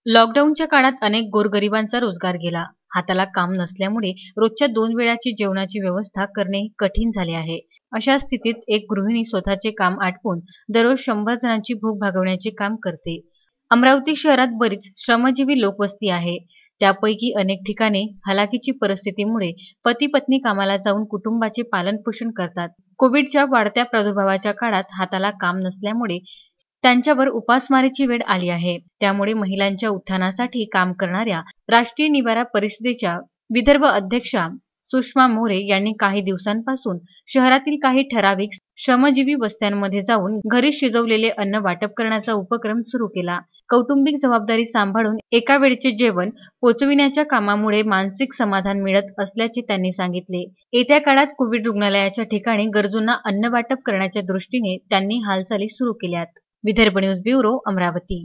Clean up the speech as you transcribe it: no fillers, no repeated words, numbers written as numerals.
लॉकडाऊनच्या काळात अनेक गोरगरिबांचा रोजगार गेला. हाताला काम नसल्यामुळे रोजच्या 2 वेळाची जेवणाची व्यवस्था करणे कठीण झाले आहे. अशा स्थितीत एक गृहिणी स्वतःचे काम आटपून दररोज 100 जणांची भूक भागवण्याचे काम करते. अमरावती शहरात बरीच श्रमजीवी लोकवस्ती आहे. त्यापैकी अनेक ठिकाणी हलाखीची परिस्थितीमुळे पती-पत्नी कामाला जाऊन कुटुंबाचे पालनपोषण करतात. कोविडच्या वाढत्या प्रादुर्भावाच्या काळात हाताला काम नसल्यामुळे त्यांच्यावर उपासमारीची वेळ आली आहे. त्यामुळे महिलांच्या उत्थानासाठी काम करणाऱ्या राष्ट्रीय निवारा परिषदेच्या विदर्भ अध्यक्षा सुषमा मोरे यांनी काही दिवसांपासून शहरातील काही ठराविक श्रमजीवी वस्त्यांमध्ये जाऊन घरी शिजवलेले अन्न वाटप करण्याचा उपक्रम सुरू केला. कौटुंबिक जबाबदारी सांभाळून एका वेळचे जेवण पोचविण्याच्या कामामुळे मानसिक समाधान मिळत असल्याचे त्यांनी सांगितले. येत्या काळात कोविड रुग्णालयाच्या ठिकाणी गरजूंना अन्न वाटप करण्याच्या दृष्टीने त्यांनी हालचाली सुरू केल्यात. Vidarbha news bureau, Amravati.